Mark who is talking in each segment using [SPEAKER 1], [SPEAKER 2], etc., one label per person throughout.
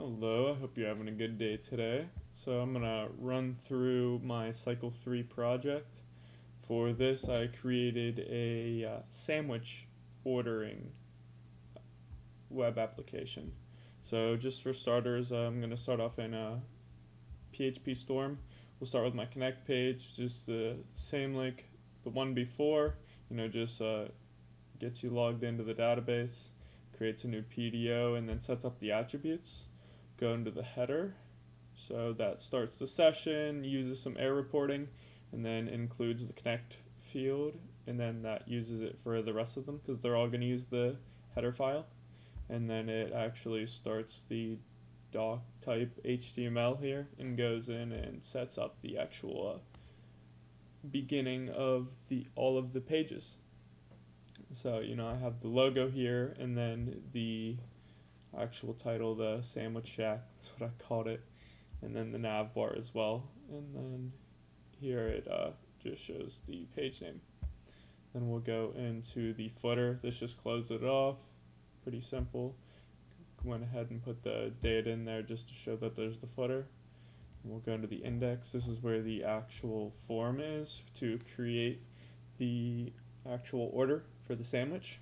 [SPEAKER 1] Hello, I hope you're having a good day today. So I'm gonna run through my Cycle 3 project. For this, I created a sandwich ordering web application. So just for starters, I'm gonna start off in PHP Storm. We'll start with my Connect page, just the same like the one before. Just gets you logged into the database, creates a new PDO, and then sets up the attributes. Go into the header. So that starts the session, uses some error reporting, and then includes the connect field, and then that uses it for the rest of them because they're all going to use the header file. And then it actually starts the doc type HTML here and goes in and sets up the actual beginning of the all of the pages. So I have the logo here, and then the actual title, the Sandwich Shack. That's what I called it, and then the nav bar as well. And then here it just shows the page name. Then we'll go into the footer. This just closes it off. Pretty simple. Went ahead and put the data in there just to show that there's the footer. And we'll go into the index. This is where the actual form is to create the actual order for the sandwich.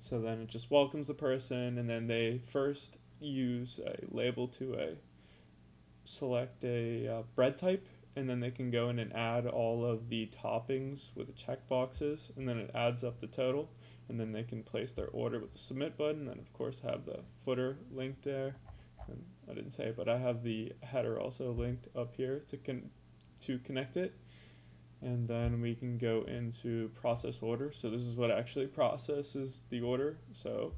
[SPEAKER 1] So then it just welcomes the person, and then they first use a label to select a bread type, and then they can go in and add all of the toppings with the check boxes, and then it adds up the total, and then they can place their order with the submit button, and of course have the footer linked there. And I didn't say it, but I have the header also linked up here to connect it. And then we can go into process order. So this is what actually processes the order. So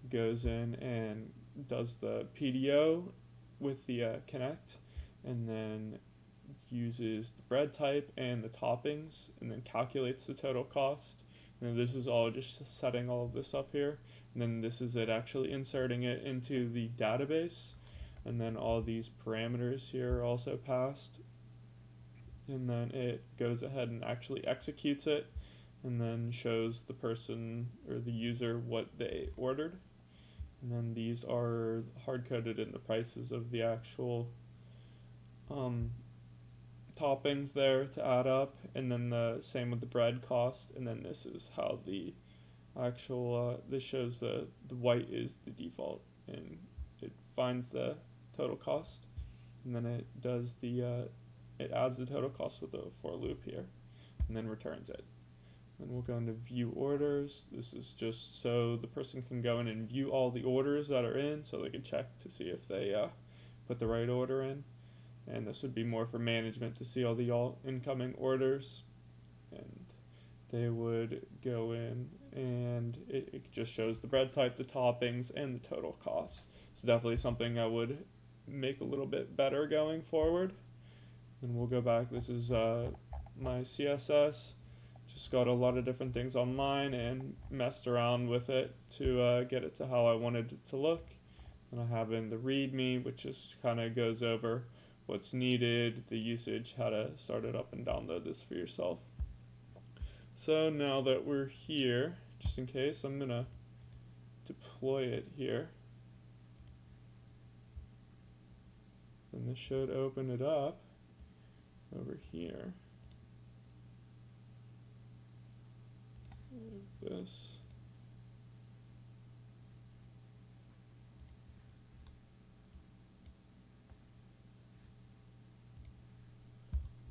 [SPEAKER 1] it goes in and does the PDO with the connect, and then uses the bread type and the toppings, and then calculates the total cost. And this is all just setting all of this up here. And then this is it actually inserting it into the database. And then all these parameters here are also passed, and then it goes ahead and actually executes it, and then shows the person or the user what they ordered. And then these are hard coded in the prices of the actual toppings there to add up, and then the same with the bread cost. And then this is how the actual this shows the white is the default, and it finds the total cost, and then it does the it adds the total cost with a for loop here, and then returns it. Then we'll go into view orders. This is just so the person can go in and view all the orders that are in, so they can check to see if they put the right order in. And this would be more for management to see all the incoming orders, and they would go in and it just shows the bread type, the toppings, and the total cost. So definitely something I would make a little bit better going forward. And we'll go back. This is my CSS. Just got a lot of different things online and messed around with it to get it to how I wanted it to look. And I have in the README, which just kind of goes over what's needed, the usage, how to start it up and download this for yourself. So now that we're here, just in case, I'm going to deploy it here. And this should open it up over here. This.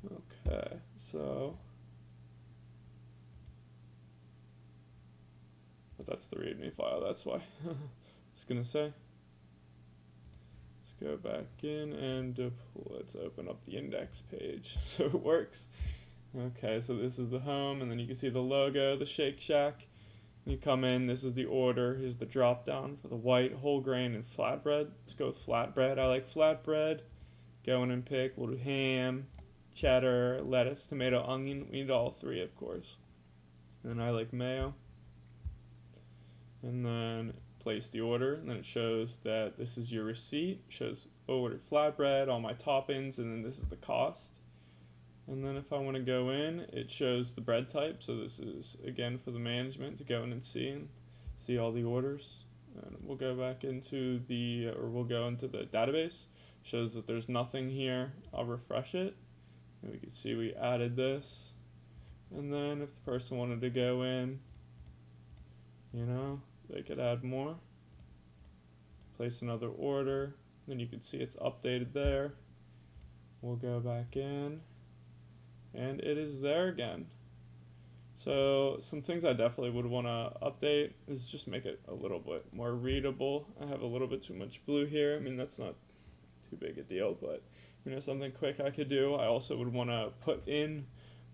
[SPEAKER 1] Okay, so but that's the README file, that's why. It's gonna say. Let's go back in and let's open up the index page so it works. Okay, so this is the home, and then you can see the logo, the Shake Shack. You come in, this is the order. Here's the drop down for the white, whole grain, and flatbread. Let's go with flatbread. I like flatbread. Go in and pick. We'll do ham, cheddar, lettuce, tomato, onion. We need all three, of course. And I like mayo. And then place the order, and then it shows that this is your receipt. It shows ordered flatbread, all my toppings, and then this is the cost. And then if I want to go in, it shows the bread type. So this is again for the management to go in and see all the orders. And we'll go back into we'll go into the database. Shows that there's nothing here. I'll refresh it, and we can see we added this. And then if the person wanted to go in, they could add more, place another order, then you can see it's updated there. We'll go back in, and it is there again. So some things I definitely would want to update is just make it a little bit more readable. I have a little bit too much blue here. I mean, that's not too big a deal, but something quick I could do. I also would want to put in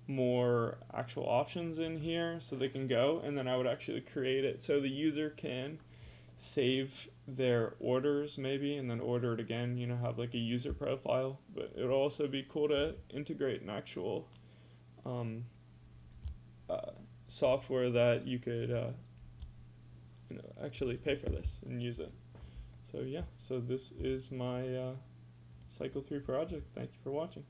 [SPEAKER 1] more actual options in here so they can go, and then I would actually create it so the user can save their orders maybe and then order it again, have like a user profile. But it would also be cool to integrate an actual software that you could actually pay for this and use it. So yeah, so this is my Cycle 3 project. Thank you for watching.